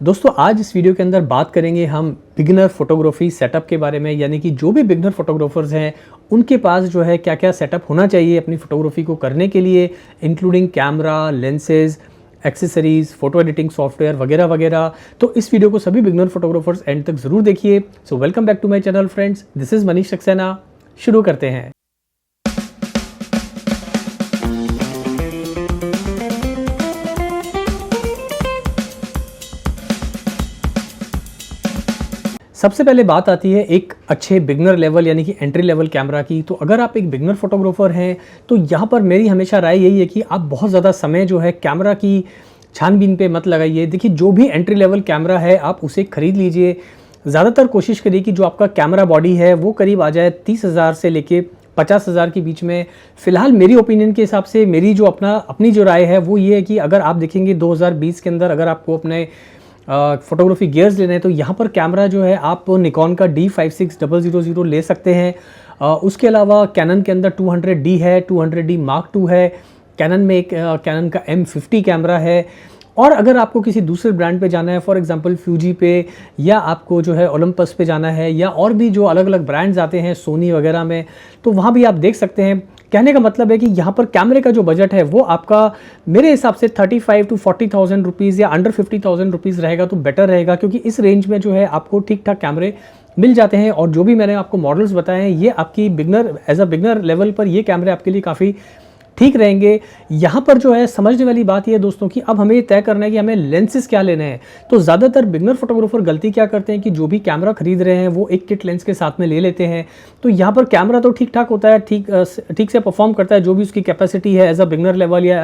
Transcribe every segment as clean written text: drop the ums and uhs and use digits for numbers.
दोस्तों आज इस वीडियो के अंदर बात करेंगे हम बिगिनर फोटोग्राफी सेटअप के बारे में, यानी कि जो भी बिगिनर फोटोग्राफर्स हैं उनके पास जो है क्या क्या सेटअप होना चाहिए अपनी फोटोग्राफी को करने के लिए, including camera, lenses, accessories, photo editing software वगैरह वगैरह। तो इस वीडियो को सभी बिगिनर फोटोग्राफर्स एंड तक जरूर देखिए। So welcome back to my channel friends, this is Manish Saxena. शुरू करते हैं। सबसे पहले बात आती है एक अच्छे बिगनर लेवल यानी कि एंट्री लेवल कैमरा की। तो अगर आप एक बिगनर फोटोग्राफर हैं तो यहाँ पर मेरी हमेशा राय यही है कि आप बहुत ज़्यादा समय जो है कैमरा की छानबीन पे मत लगाइए। देखिए, जो भी एंट्री लेवल कैमरा है आप उसे खरीद लीजिए। ज़्यादातर कोशिश करिए कि जो आपका कैमरा बॉडी है वो करीब आ जाए 30,000 से लेके 50,000 के बीच में। फिलहाल मेरी ओपिनियन के हिसाब से मेरी जो अपनी जो राय है वो ये है कि अगर आप देखेंगे 2020 के अंदर अगर आपको अपने फोटोग्राफी गियर्स लेने हैं तो यहाँ पर कैमरा जो है आप निकॉन का D5600 ले सकते हैं। उसके अलावा कैनन के अंदर 200D है, 200D Mark II है। कैनन में एक कैनन का M50 कैमरा है। और अगर आपको किसी दूसरे ब्रांड पे जाना है, फॉर एग्जांपल फ्यूजी पे, या आपको जो है ओलंपस पे जाना है, या और भी जो अलग अलग ब्रांड्स आते हैं सोनी वगैरह में, तो वहाँ भी आप देख सकते हैं। कहने का मतलब है कि यहाँ पर कैमरे का जो बजट है वो आपका मेरे हिसाब से 35 to 40,000 रुपीज़ या अंडर 50,000 रुपीज़ रहेगा तो बेटर रहेगा, क्योंकि इस रेंज में जो है आपको ठीक ठाक कैमरे मिल जाते हैं। और जो भी मैंने आपको मॉडल्स बताए हैं ये आपकी एज अ बिगनर लेवल पर ये कैमरे आपके लिए काफ़ी ठीक रहेंगे। यहाँ पर जो है समझने वाली बात ये दोस्तों कि अब हमें तय करना है कि हमें लेंसेज क्या लेने हैं। तो ज़्यादातर बिगनर फोटोग्राफर गलती क्या करते हैं कि जो भी कैमरा खरीद रहे हैं वो एक किट लेंस के साथ में ले लेते हैं। तो यहाँ पर कैमरा तो ठीक ठाक होता है, ठीक से परफॉर्म करता है जो भी उसकी कैपेसिटी है एज अ बिगनर लेवल या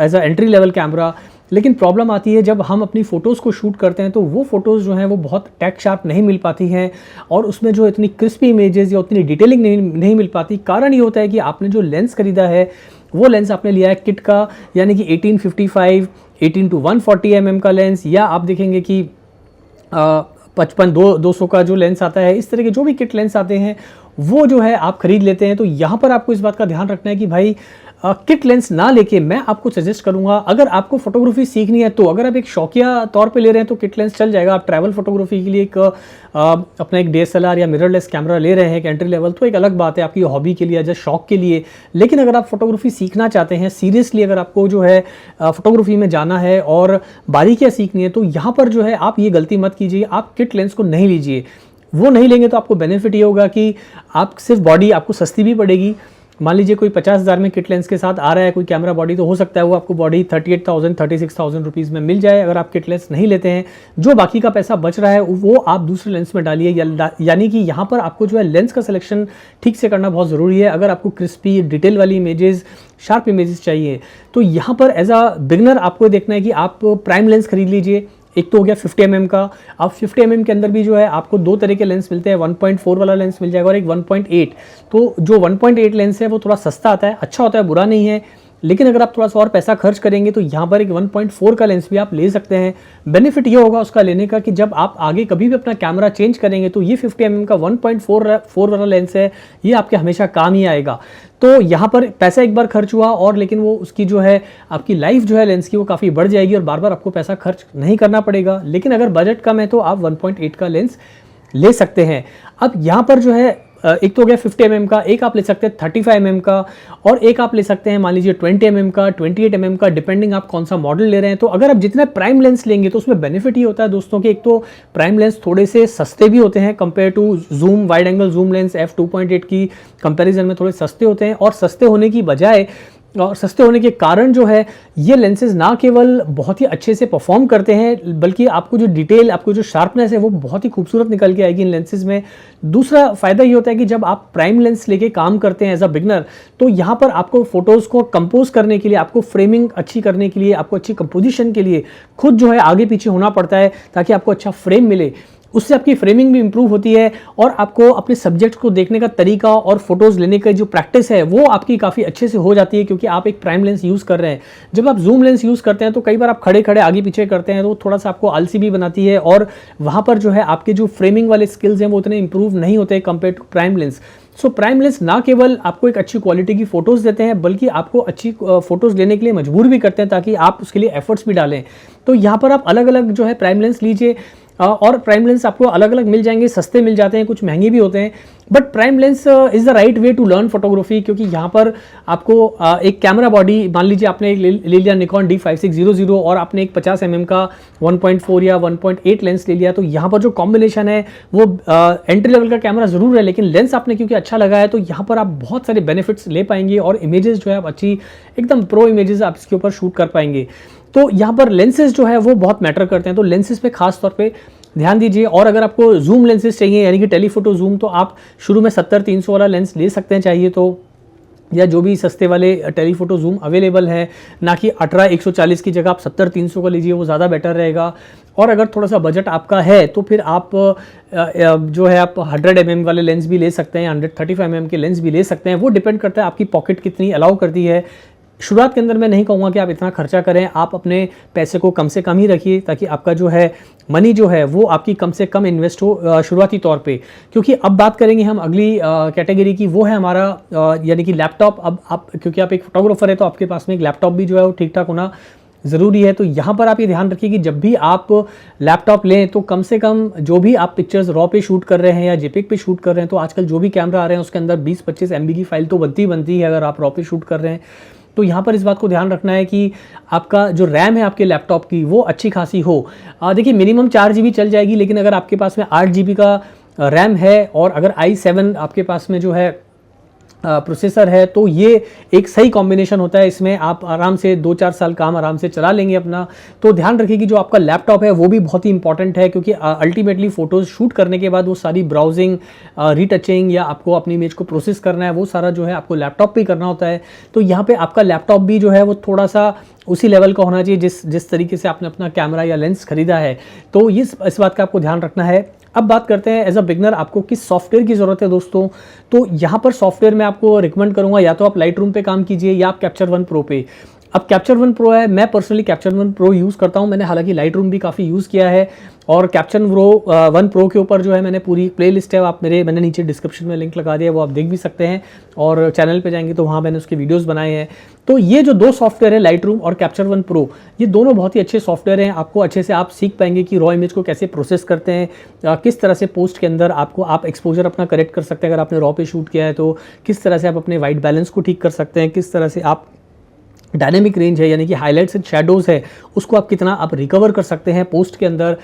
as a entry level camera. लेकिन प्रॉब्लम आती है जब हम अपनी फ़ोटोज़ को शूट करते हैं तो वो फ़ोटोज़ जो हैं वो बहुत टैक शार्प नहीं मिल पाती हैं और उसमें जो इतनी क्रिस्पी इमेजेस या उतनी डिटेलिंग नहीं मिल पाती। कारण ये होता है कि आपने जो लेंस खरीदा है वो लेंस आपने लिया है किट का, यानी कि 1855 18 to 140 mm का लेंस, या आप देखेंगे कि 55-200 का जो लेंस आता है। इस तरह के जो भी किट लेंस आते हैं वो जो है आप खरीद लेते हैं। तो यहाँ पर आपको इस बात का ध्यान रखना है कि भाई किट लेंस ना लेके मैं आपको सजेस्ट करूंगा, अगर आपको फोटोग्राफी सीखनी है तो अगर आप एक शौकिया तौर पे ले रहे हैं तो किट लेंस चल जाएगा। आप ट्रैवल फोटोग्राफी के लिए अपना एक DSLR या मिररलेस कैमरा ले रहे हैं एक एंट्री लेवल, तो एक अलग बात है आपकी हॉबी के लिए या शौक के लिए। लेकिन अगर आप फोटोग्राफी सीखना चाहते हैं सीरियसली, अगर आपको जो है फोटोग्राफी में जाना है और बारीकियाँ सीखनी है, तो यहाँ पर जो है आप ये गलती मत कीजिए, आप किट लेंस को नहीं लीजिए। वो नहीं लेंगे तो आपको बेनिफिट ये होगा कि आप सिर्फ बॉडी आपको सस्ती भी पड़ेगी। मान लीजिए कोई 50,000 में किट लेंस के साथ आ रहा है कोई कैमरा बॉडी, तो हो सकता है वो आपको बॉडी 38,000 36,000 रुपीज़ में मिल जाए अगर आप किट लेंस नहीं लेते हैं। जो बाकी का पैसा बच रहा है वो आप दूसरे लेंस में डालिए। यानी कि यहाँ पर आपको जो है लेंस का सिलेक्शन ठीक से करना बहुत ज़रूरी है। अगर आपको क्रिस्पी डिटेल वाली इमेजेस, शार्प इमेजेस चाहिए तो यहाँ पर एज अ बिगनर आपको देखना है कि आप प्राइम लेंस खरीद लीजिए। एक तो हो गया 50 mm का। अब 50 mm के अंदर भी जो है आपको दो तरह के लेंस मिलते हैं, 1.4 वाला लेंस मिल जाएगा और एक 1.8। तो जो 1.8 लेंस है वो थोड़ा सस्ता आता है, अच्छा होता है, बुरा नहीं है। लेकिन अगर आप थोड़ा सा और पैसा खर्च करेंगे तो यहाँ पर एक 1.4 का लेंस भी आप ले सकते हैं। बेनिफिट ये होगा उसका लेने का कि जब आप आगे कभी भी अपना कैमरा चेंज करेंगे तो ये 50 mm का 1.4 वाला लेंस है, ये आपके हमेशा काम ही आएगा। तो यहाँ पर पैसा एक बार खर्च हुआ और लेकिन वो उसकी जो है आपकी लाइफ जो है लेंस की वो काफ़ी बढ़ जाएगी और बार बार आपको पैसा खर्च नहीं करना पड़ेगा। लेकिन अगर बजट कम है तो आप 1.8 का लेंस ले सकते हैं। अब यहाँ पर जो है एक तो हो गया 50 mm का, एक आप ले सकते हैं 35 mm का, और एक आप ले सकते हैं मान लीजिए 20 mm का, 28 mm का, डिपेंडिंग आप कौन सा मॉडल ले रहे हैं। तो अगर आप जितने प्राइम लेंस लेंगे तो उसमें बेनिफिट ये होता है दोस्तों कि एक तो प्राइम लेंस थोड़े से सस्ते भी होते हैं compare to zoom, wide angle zoom lens f2.8 की कंपेरिजन में थोड़े सस्ते होते हैं। और सस्ते होने की बजाय और सस्ते होने के कारण जो है ये लेंसेज ना केवल बहुत ही अच्छे से परफॉर्म करते हैं बल्कि आपको जो डिटेल, आपको जो शार्पनेस है वो बहुत ही खूबसूरत निकल के आएगी इन लेंसेज में। दूसरा फ़ायदा ये होता है कि जब आप प्राइम लेंस लेके काम करते हैं एज अ बिगनर, तो यहाँ पर आपको फोटोज़ को कंपोज करने के लिए, आपको फ्रेमिंग अच्छी करने के लिए, आपको अच्छी कंपोजिशन के लिए खुद जो है आगे पीछे होना पड़ता है ताकि आपको अच्छा फ्रेम मिले। उससे आपकी फ्रेमिंग भी इंप्रूव होती है और आपको अपने सब्जेक्ट को देखने का तरीका और फोटोज लेने का जो प्रैक्टिस है वो आपकी काफ़ी अच्छे से हो जाती है, क्योंकि आप एक प्राइम लेंस यूज़ कर रहे हैं। जब आप जूम लेंस यूज़ करते हैं तो कई बार आप खड़े खड़े आगे पीछे करते हैं तो थोड़ा सा आपको आलसी भी बनाती है, और वहाँ पर जो है आपके जो फ्रेमिंग वाले स्किल्स हैं वो उतने इंप्रूव नहीं होते compare to prime lens. So prime lens ना केवल आपको एक अच्छी क्वालिटी की फोटोज़ देते हैं बल्कि आपको अच्छी फोटोज़ लेने के लिए मजबूर भी करते हैं ताकि आप उसके लिए एफर्ट्स भी डालें। तो यहाँ पर आप अलग अलग जो है प्राइम लेंस लीजिए, और प्राइम लेंस आपको अलग अलग मिल जाएंगे, सस्ते मिल जाते हैं, कुछ महंगे भी होते हैं, but prime lens is the right way to learn photography, क्योंकि यहाँ पर आपको एक कैमरा बॉडी, मान लीजिए आपने एक ले लिया निकॉन D5600 और आपने एक 50 mm का 1.4 या 1.8 लेंस ले लिया, तो यहाँ पर जो कॉम्बिनेशन है वो एंट्री लेवल का कैमरा ज़रूर है, लेकिन लेंस आपने क्योंकि अच्छा लगा है तो यहाँ पर आप बहुत सारे बेनिफिट्स ले पाएंगे और इमेजेस जो है आप अच्छी एकदम प्रो इमेजेस आप इसके ऊपर शूट कर पाएंगे। तो यहाँ पर लेंसेज जो है वो बहुत मैटर करते हैं, तो लेंसेज पे खास तौर पे ध्यान दीजिए। और अगर आपको जूम लेंसेज चाहिए यानी कि टेलीफोटो जूम, तो आप शुरू में 70-300 वाला लेंस ले सकते हैं चाहिए तो, या जो भी सस्ते वाले टेलीफोटो जूम अवेलेबल है, ना कि 18-140 की जगह आप 70-300 का लीजिए, वो ज़्यादा बेटर रहेगा। और अगर थोड़ा सा बजट आपका है तो फिर आप जो है आप 100 mm वाले लेंस भी ले सकते हैं, 135 mm के लेंस भी ले सकते हैं, वो डिपेंड करता है आपकी पॉकेट कितनी अलाउ करती है। शुरुआत के अंदर मैं नहीं कहूँगा कि आप इतना खर्चा करें, आप अपने पैसे को कम से कम ही रखिए ताकि आपका जो है मनी जो है वो आपकी कम से कम इन्वेस्ट हो शुरुआती तौर पे। क्योंकि अब बात करेंगे हम अगली कैटेगरी की, वो है हमारा यानी कि लैपटॉप। अब आप क्योंकि आप एक फोटोग्राफर है तो आपके पास में एक लैपटॉप भी जो है वो ठीक ठाक होना ज़रूरी है। तो यहाँ पर आप ये ध्यान रखिए कि जब भी आप लैपटॉप लें तो कम से कम जो भी आप पिक्चर्स रॉ पे शूट कर रहे हैं या जेपीईजी पे शूट कर रहे हैं, तो आजकल जो भी कैमरा आ रहे हैं उसके अंदर 20-25 MB की फाइल तो बनती है अगर आप रॉ पे शूट कर रहे हैं। तो यहाँ पर इस बात को ध्यान रखना है कि आपका जो रैम है आपके लैपटॉप की वो अच्छी खासी हो। देखिए मिनिमम 4 GB चल जाएगी, लेकिन अगर आपके पास में 8 GB का रैम है और अगर i7 आपके पास में जो है प्रोसेसर है, तो ये एक सही कॉम्बिनेशन होता है। इसमें आप आराम से 2-4 साल काम आराम से चला लेंगे अपना। तो ध्यान रखिए कि जो आपका लैपटॉप है वो भी बहुत ही इंपॉर्टेंट है, क्योंकि अल्टीमेटली फ़ोटोज़ शूट करने के बाद वो सारी ब्राउजिंग, रीटचिंग या आपको अपनी इमेज को प्रोसेस करना है, वो सारा जो है आपको लैपटॉप पे करना होता है। तो यहाँ पे आपका लैपटॉप भी जो है वो थोड़ा सा उसी लेवल का होना चाहिए जिस तरीके से आपने अपना कैमरा या लेंस खरीदा है। तो इस बात का आपको ध्यान रखना है। अब बात करते हैं एज अ बिगनर आपको किस सॉफ्टवेयर की ज़रूरत है दोस्तों। तो यहाँ पर सॉफ्टवेयर मैं आपको रिकमेंड करूँगा, या तो आप लाइट रूम पे काम कीजिए या आप कैप्चर वन प्रो पे। अब कैप्चर वन प्रो है, मैं personally capture one pro use करता हूँ। मैंने हालांकि लाइट रूम भी काफ़ी यूज़ किया है, और कैप्चर वन प्रो के ऊपर जो है मैंने पूरी प्लेलिस्ट है, आप मैंने नीचे डिस्क्रिप्शन में लिंक लगा दिया, वो आप देख भी सकते हैं, और चैनल पे जाएंगे तो वहाँ मैंने उसके वीडियोस बनाए हैं। तो ये जो 2 सॉफ्टवेयर है लाइट रूम और कैप्चर वन प्रो, ये दोनों बहुत ही अच्छे सॉफ्टवेयर हैं। आपको अच्छे से आप सीख पाएंगे कि रॉ इमेज को कैसे प्रोसेस करते हैं, किस तरह से पोस्ट के अंदर आप एक्सपोजर अपना करेक्ट कर सकते हैं अगर आपने रॉ पे शूट किया है, तो किस तरह से आप अपने वाइट बैलेंस को ठीक कर सकते हैं, किस तरह से आप डायनेमिक रेंज है यानी कि हाइलाइट्स एंड शैडोज़ है उसको आप कितना आप रिकवर कर सकते हैं पोस्ट के अंदर।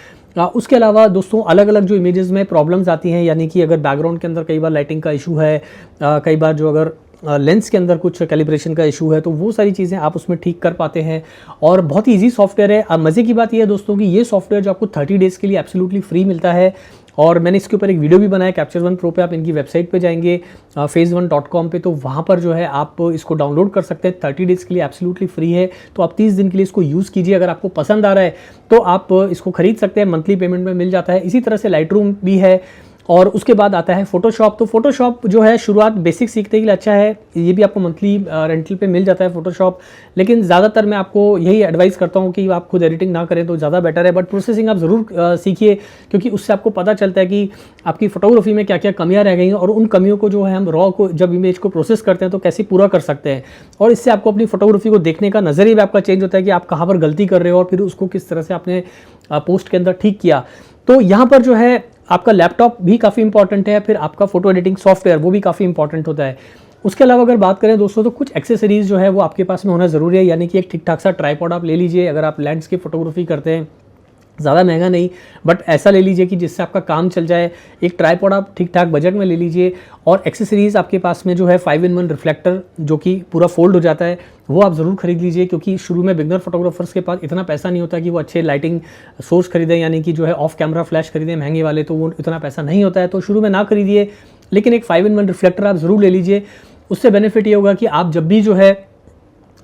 उसके अलावा दोस्तों अलग अलग जो इमेजेस में प्रॉब्लम्स आती हैं, यानी कि अगर बैकग्राउंड के अंदर कई बार लाइटिंग का इशू है, कई बार जो अगर लेंस के अंदर कुछ कैलिब्रेशन का इशू है, तो वो सारी चीज़ें आप उसमें ठीक कर पाते हैं, और बहुत ही ईजी सॉफ्टवेयर है। मज़े की बात यह है दोस्तों कि ये सॉफ्टवेयर जो आपको 30 डेज़ के लिए एब्सोल्युटली फ्री मिलता है, और मैंने इसके ऊपर एक वीडियो भी बनाया कैप्चर वन प्रो पे। आप इनकी वेबसाइट पे जाएंगे phase1.com पे, तो वहाँ पर जो है आप इसको डाउनलोड कर सकते हैं। 30 डेज़ के लिए एब्सोल्युटली फ्री है, तो आप 30 दिन के लिए इसको यूज़ कीजिए। अगर आपको पसंद आ रहा है तो आप इसको खरीद सकते हैं, मंथली पेमेंट में मिल जाता है। इसी तरह से लाइट रूम भी है, और उसके बाद आता है फोटोशॉप। तो फोटोशॉप जो है शुरुआत बेसिक सीखने के लिए अच्छा है, ये भी आपको मंथली रेंटल पे मिल जाता है फोटोशॉप, लेकिन ज़्यादातर मैं आपको यही एडवाइस करता हूँ कि आप खुद एडिटिंग ना करें तो ज़्यादा बेटर है। बट प्रोसेसिंग आप ज़रूर सीखिए, क्योंकि उससे आपको पता चलता है कि आपकी फोटोग्राफी में क्या क्या कमियाँ रह गई हैं, और उन कमियों को जो है हम रॉ को जब इमेज को प्रोसेस करते हैं तो कैसे पूरा कर सकते हैं। और इससे आपको अपनी फोटोग्राफी को देखने का नज़रिया भी आपका चेंज होता है कि आप कहाँ पर गलती कर रहे हो और फिर उसको किस तरह से आपने पोस्ट के अंदर ठीक किया। तो यहाँ पर जो है आपका लैपटॉप भी काफ़ी इंपॉर्टेंट है, फिर आपका फोटो एडिटिंग सॉफ्टवेयर वो भी काफ़ी इंपॉर्टेंट होता है। उसके अलावा अगर बात करें दोस्तों, तो कुछ एक्सेसरीज जो है वो आपके पास में होना ज़रूरी है, यानी कि एक ठीक ठाक सा ट्राइपॉड आप ले लीजिए अगर आप लैंडस्केप फोटोग्राफी करते हैं। ज़्यादा महंगा नहीं, बट ऐसा ले लीजिए कि जिससे आपका काम चल जाए। एक ट्राइपॉड आप ठीक ठाक बजट में ले लीजिए, और एक्सेसरीज़ आपके पास में जो है 5-in-1 रिफ्लेक्टर जो कि पूरा फोल्ड हो जाता है, वो आप ज़रूर खरीद लीजिए, क्योंकि शुरू में बिगनर फोटोग्राफर्स के पास इतना पैसा नहीं होता कि वो अच्छे लाइटिंग सोर्स खरीदें, यानी कि जो है ऑफ कैमरा फ्लैश खरीदें महंगे वाले, तो वो इतना पैसा नहीं होता है, तो शुरू में ना खरीदिए। लेकिन एक 5-in-1 रिफ्लेक्टर आप ज़रूर ले लीजिए। उससे बेनिफिट ये होगा कि आप जब भी जो है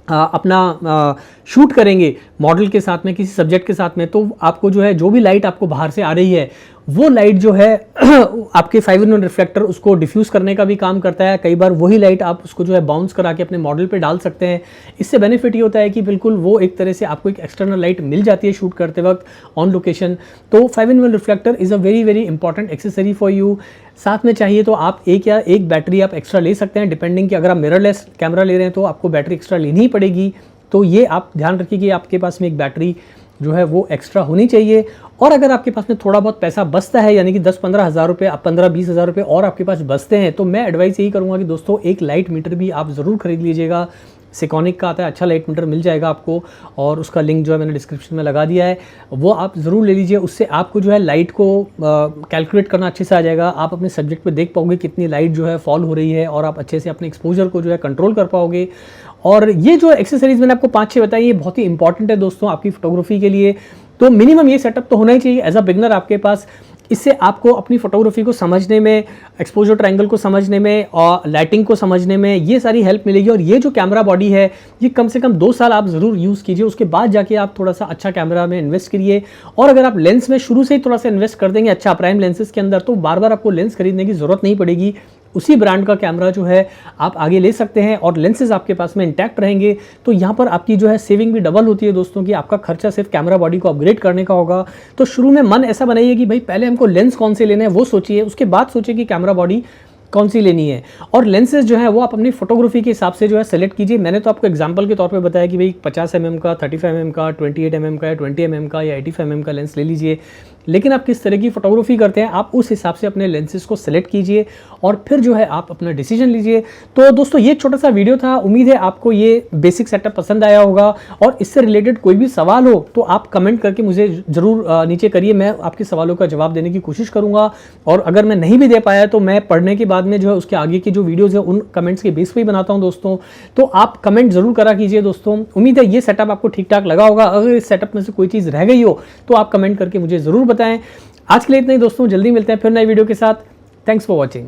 अपना शूट करेंगे मॉडल के साथ में, किसी सब्जेक्ट के साथ में, तो आपको जो है जो भी लाइट आपको बाहर से आ रही है वो लाइट जो है आपके 5-in-1 रिफ्लेक्टर उसको डिफ्यूज़ करने का भी काम करता है। कई बार वही लाइट आप उसको जो है बाउंस करा के अपने मॉडल पे डाल सकते हैं। इससे बेनिफिट ये होता है कि बिल्कुल वो एक तरह से आपको एक एक्सटर्नल लाइट मिल जाती है शूट करते वक्त ऑन लोकेशन। तो 5-in-1 reflector is a very very important accessory for you. साथ में चाहिए तो आप एक बैटरी आप एक्स्ट्रा ले सकते हैं, डिपेंडिंग कि अगर आप मिररलेस कैमरा ले रहे हैं तो आपको बैटरी एक्स्ट्रा लेनी ही पड़ेगी। तो ये आप ध्यान रखिए कि आपके पास में एक बैटरी जो है वो एक्स्ट्रा होनी चाहिए। और अगर आपके पास में थोड़ा बहुत पैसा बचता है, यानी कि 10-15 हज़ार रुपये, 15-20 हज़ार रुपये और आपके पास बचते हैं, तो मैं एडवाइस यही करूँगा कि दोस्तों एक लाइट मीटर भी आप ज़रूर खरीद लीजिएगा। सिकॉनिक का आता है, अच्छा लाइट मीटर मिल जाएगा आपको, और उसका लिंक जो है मैंने डिस्क्रिप्शन में लगा दिया है, वो आप ज़रूर ले लीजिए। उससे आपको जो है लाइट को कैलकुलेट करना अच्छे से आ जाएगा। आप अपने सब्जेक्ट पे देख पाओगे कितनी लाइट जो है फॉल हो रही है, और आप अच्छे से अपने एक्सपोजर को जो है कंट्रोल कर पाओगे। और ये जो एक्सेसरीज मैंने आपको 5-6 बताई, ये बहुत ही इंपॉर्टेंट है दोस्तों आपकी फोटोग्राफी के लिए। तो मिनिमम ये सेटअप तो होना ही चाहिए एज अ बिगनर आपके पास। इससे आपको अपनी फोटोग्राफी को समझने में, एक्सपोजर ट्रायंगल को समझने में और लाइटिंग को समझने में ये सारी हेल्प मिलेगी। और ये जो कैमरा बॉडी है ये कम से कम 2 साल आप ज़रूर यूज़ कीजिए, उसके बाद जाके आप थोड़ा सा अच्छा कैमरा में इन्वेस्ट करिए। और अगर आप लेंस में शुरू से ही थोड़ा सा इन्वेस्ट कर देंगे अच्छा प्राइम लेंसेज के अंदर, तो बार बार आपको लेंस खरीदने की ज़रूरत नहीं पड़ेगी। उसी ब्रांड का कैमरा जो है आप आगे ले सकते हैं और लेंसेज आपके पास में इंटैक्ट रहेंगे। तो यहाँ पर आपकी जो है सेविंग भी डबल होती है दोस्तों, कि आपका खर्चा सिर्फ कैमरा बॉडी को अपग्रेड करने का होगा। तो शुरू में मन ऐसा बनाइए कि भाई पहले हमको लेंस कौन से लेने हैं वो सोचिए, उसके बाद सोचिए कि कैमरा बॉडी कौन सी लेनी है। और लेंसेज जो है वो आप अपनी फोटोग्राफी के हिसाब से जो है सेलेक्ट कीजिए। मैंने तो आपको एग्जांपल के तौर पे बताया कि भाई 50 mm का, 35 mm का, 28 mm का, या 20 mm का, या 85 mm का लेंस ले लीजिए। लेकिन आप किस तरह की फोटोग्राफी करते हैं आप उस हिसाब से अपने लेंसेज को सेलेक्ट कीजिए और फिर जो है आप अपना डिसीजन लीजिए। तो दोस्तों ये छोटा सा वीडियो था, उम्मीद है आपको ये बेसिक सेटअप पसंद आया होगा। और इससे रिलेटेड कोई भी सवाल हो तो आप कमेंट करके मुझे ज़रूर नीचे करिए, मैं आपके सवालों का जवाब देने की कोशिश करूँगा। और अगर मैं नहीं भी दे पाया तो मैं पढ़ने के बाद में जो है उसके आगे की जो वीडियोज़ है उन कमेंट्स के बेस पर ही बनाता हूँ दोस्तों। तो आप कमेंट ज़रूर करा कीजिए दोस्तों। उम्मीद है ये सेटअप आपको ठीक ठाक लगा होगा। अगर इस सेटअप में से कोई चीज़ रह गई हो तो आप कमेंट करके मुझे ज़रूर बताएं। आज के लिए इतना ही दोस्तों, जल्दी मिलते हैं फिर नई वीडियो के साथ। Thanks for watching.